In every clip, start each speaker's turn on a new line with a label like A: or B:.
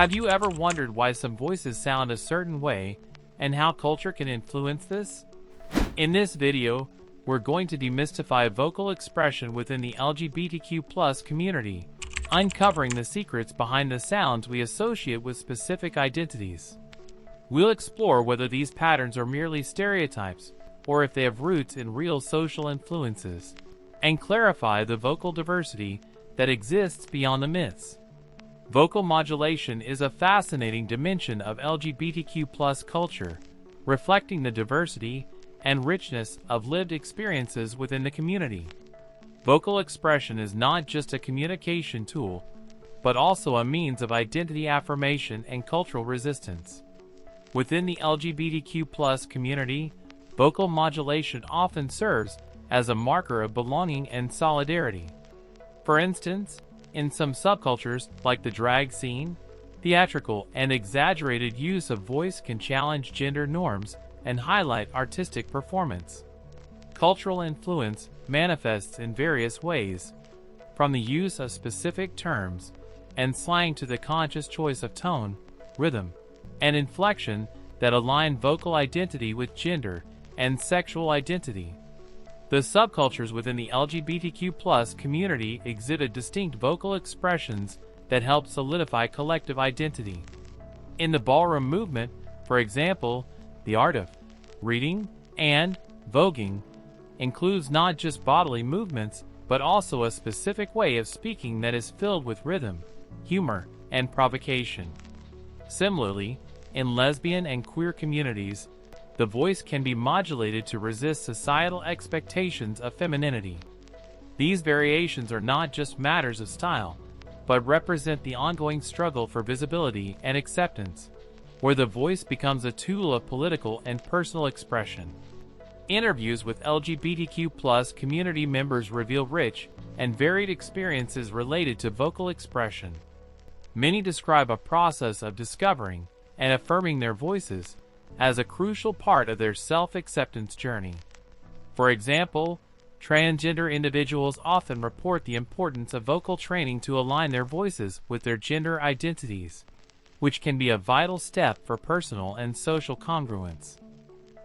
A: Have you ever wondered why some voices sound a certain way and how culture can influence this? In this video, we're going to demystify vocal expression within the LGBTQ+ community, uncovering the secrets behind the sounds we associate with specific identities. We'll explore whether these patterns are merely stereotypes or if they have roots in real social influences, and clarify the vocal diversity that exists beyond the myths. Vocal modulation is a fascinating dimension of LGBTQ+ culture, reflecting the diversity and richness of lived experiences within the community. Vocal expression is not just a communication tool, but also a means of identity affirmation and cultural resistance. Within the LGBTQ+ community, vocal modulation often serves as a marker of belonging and solidarity. For instance, in some subcultures, like the drag scene, theatrical and exaggerated use of voice can challenge gender norms and highlight artistic performance. Cultural influence manifests in various ways, from the use of specific terms and slang to the conscious choice of tone, rhythm, and inflection that align vocal identity with gender and sexual identity. The subcultures within the LGBTQ+ community exhibit distinct vocal expressions that help solidify collective identity. In the ballroom movement, for example, the art of reading and voguing includes not just bodily movements, but also a specific way of speaking that is filled with rhythm, humor, and provocation. Similarly, in lesbian and queer communities, the voice can be modulated to resist societal expectations of femininity. These variations are not just matters of style, but represent the ongoing struggle for visibility and acceptance, where the voice becomes a tool of political and personal expression. Interviews with LGBTQ+ community members reveal rich and varied experiences related to vocal expression. Many describe a process of discovering and affirming their voices as a crucial part of their self-acceptance journey. For example, transgender individuals often report the importance of vocal training to align their voices with their gender identities, which can be a vital step for personal and social congruence.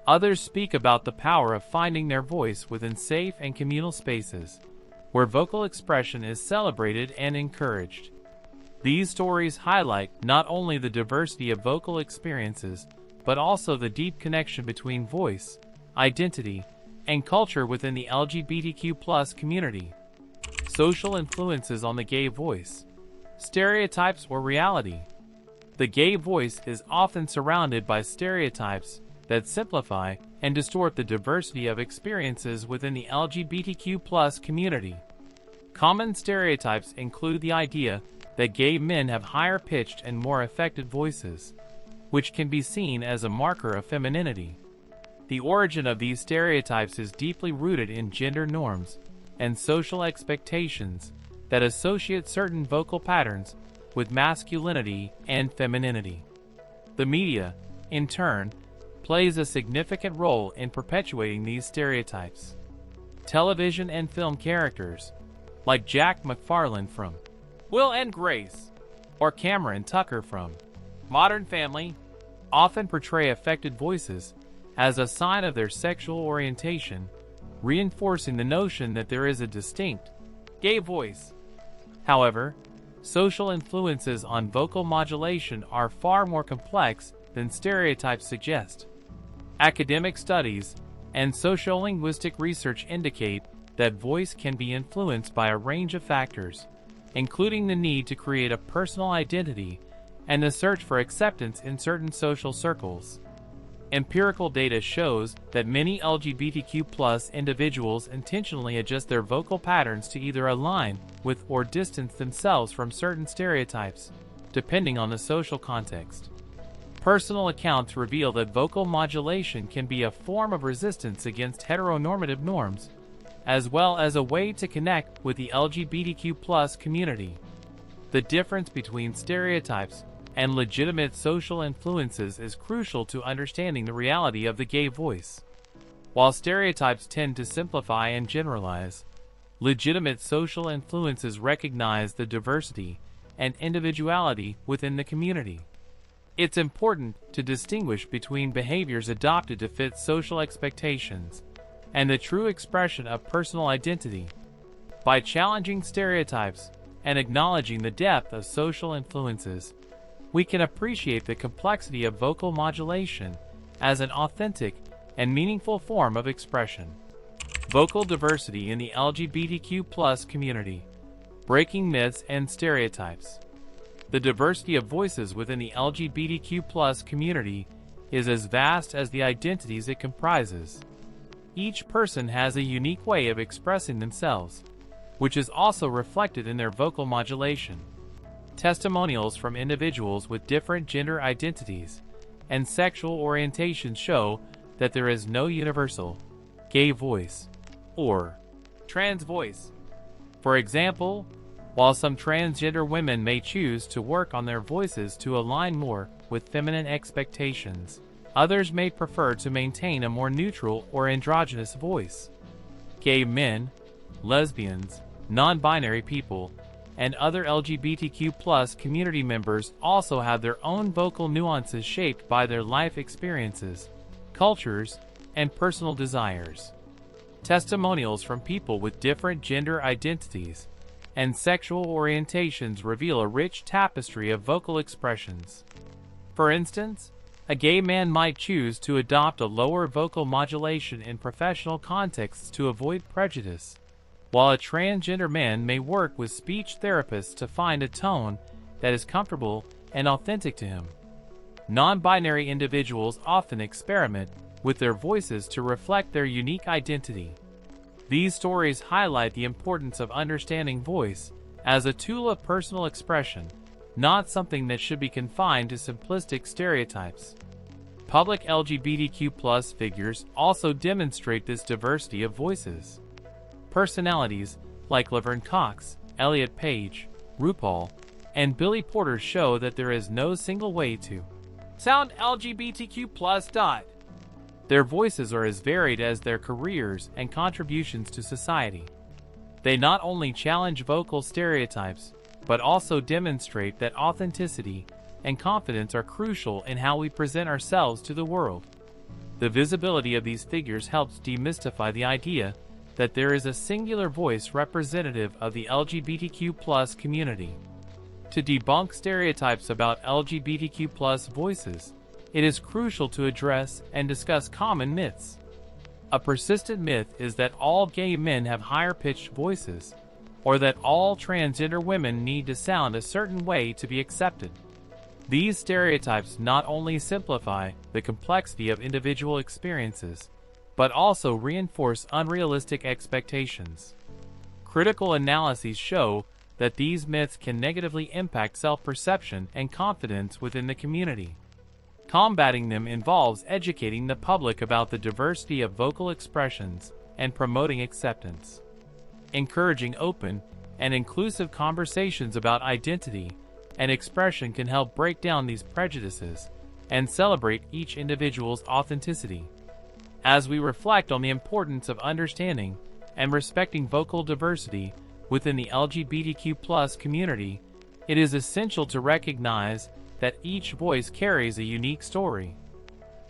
A: Others speak about the power of finding their voice within safe and communal spaces, where vocal expression is celebrated and encouraged. These stories highlight not only the diversity of vocal experiences, but also the deep connection between voice, identity, and culture within the LGBTQ+ community. Social influences on the gay voice. Stereotypes or reality. The gay voice is often surrounded by stereotypes that simplify and distort the diversity of experiences within the LGBTQ+ community. Common stereotypes include the idea that gay men have higher-pitched and more affected voices, which can be seen as a marker of femininity. The origin of these stereotypes is deeply rooted in gender norms and social expectations that associate certain vocal patterns with masculinity and femininity. The media, in turn, plays a significant role in perpetuating these stereotypes. Television and film characters, like Jack McFarlane from Will and Grace, or Cameron Tucker from Modern Family, often portray affected voices as a sign of their sexual orientation, reinforcing the notion that there is a distinct gay voice. However, social influences on vocal modulation are far more complex than stereotypes suggest. Academic studies and sociolinguistic research indicate that voice can be influenced by a range of factors, including the need to create a personal identity and the search for acceptance in certain social circles. Empirical data shows that many LGBTQ+ individuals intentionally adjust their vocal patterns to either align with or distance themselves from certain stereotypes, depending on the social context. Personal accounts reveal that vocal modulation can be a form of resistance against heteronormative norms, as well as a way to connect with the LGBTQ+ community. The difference between stereotypes and legitimate social influences is crucial to understanding the reality of the gay voice. While stereotypes tend to simplify and generalize, legitimate social influences recognize the diversity and individuality within the community. It's important to distinguish between behaviors adopted to fit social expectations and the true expression of personal identity. By challenging stereotypes and acknowledging the depth of social influences, we can appreciate the complexity of vocal modulation as an authentic and meaningful form of expression. Vocal diversity in the LGBTQ+ community. Breaking myths and stereotypes. The diversity of voices within the LGBTQ+ community is as vast as the identities it comprises. Each person has a unique way of expressing themselves, which is also reflected in their vocal modulation. Testimonials from individuals with different gender identities and sexual orientations show that there is no universal gay voice or trans voice. For example, while some transgender women may choose to work on their voices to align more with feminine expectations, others may prefer to maintain a more neutral or androgynous voice. Gay men, lesbians, non-binary people, and other LGBTQ+ community members also have their own vocal nuances shaped by their life experiences, cultures, and personal desires. Testimonials from people with different gender identities and sexual orientations reveal a rich tapestry of vocal expressions. For instance, a gay man might choose to adopt a lower vocal modulation in professional contexts to avoid prejudice, while a transgender man may work with speech therapists to find a tone that is comfortable and authentic to him. Non-binary individuals often experiment with their voices to reflect their unique identity. These stories highlight the importance of understanding voice as a tool of personal expression, not something that should be confined to simplistic stereotypes. Public LGBTQ+ figures also demonstrate this diversity of voices. Personalities like Laverne Cox, Elliot Page, RuPaul, and Billy Porter show that there is no single way to sound LGBTQ+. Their voices are as varied as their careers and contributions to society. They not only challenge vocal stereotypes, but also demonstrate that authenticity and confidence are crucial in how we present ourselves to the world. The visibility of these figures helps demystify the idea that there is a singular voice representative of the LGBTQ+ community. To debunk stereotypes about LGBTQ+ voices, it is crucial to address and discuss common myths. A persistent myth is that all gay men have higher-pitched voices, or that all transgender women need to sound a certain way to be accepted. These stereotypes not only simplify the complexity of individual experiences, but also reinforce unrealistic expectations. Critical analyses show that these myths can negatively impact self-perception and confidence within the community. Combating them involves educating the public about the diversity of vocal expressions and promoting acceptance. Encouraging open and inclusive conversations about identity and expression can help break down these prejudices and celebrate each individual's authenticity. As we reflect on the importance of understanding and respecting vocal diversity within the LGBTQ+ community, it is essential to recognize that each voice carries a unique story.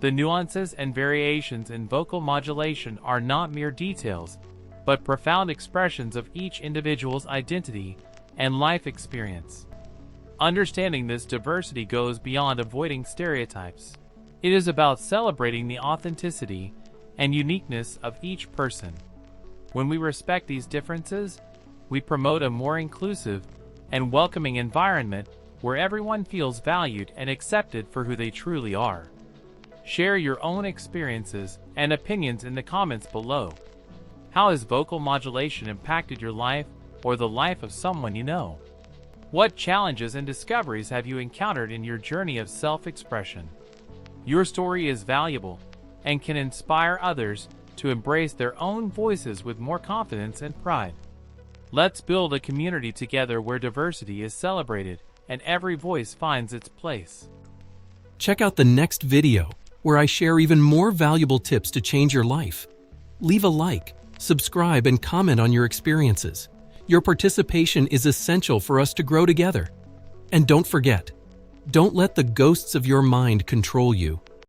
A: The nuances and variations in vocal modulation are not mere details, but profound expressions of each individual's identity and life experience. Understanding this diversity goes beyond avoiding stereotypes. It is about celebrating the authenticity and uniqueness of each person. When we respect these differences, we promote a more inclusive and welcoming environment where everyone feels valued and accepted for who they truly are. Share your own experiences and opinions in the comments below. How has vocal modulation impacted your life or the life of someone you know? What challenges and discoveries have you encountered in your journey of self-expression? Your story is valuable and can inspire others to embrace their own voices with more confidence and pride. Let's build a community together where diversity is celebrated and every voice finds its place.
B: Check out the next video, where I share even more valuable tips to change your life. Leave a like, subscribe, and comment on your experiences. Your participation is essential for us to grow together. And don't forget, don't let the ghosts of your mind control you.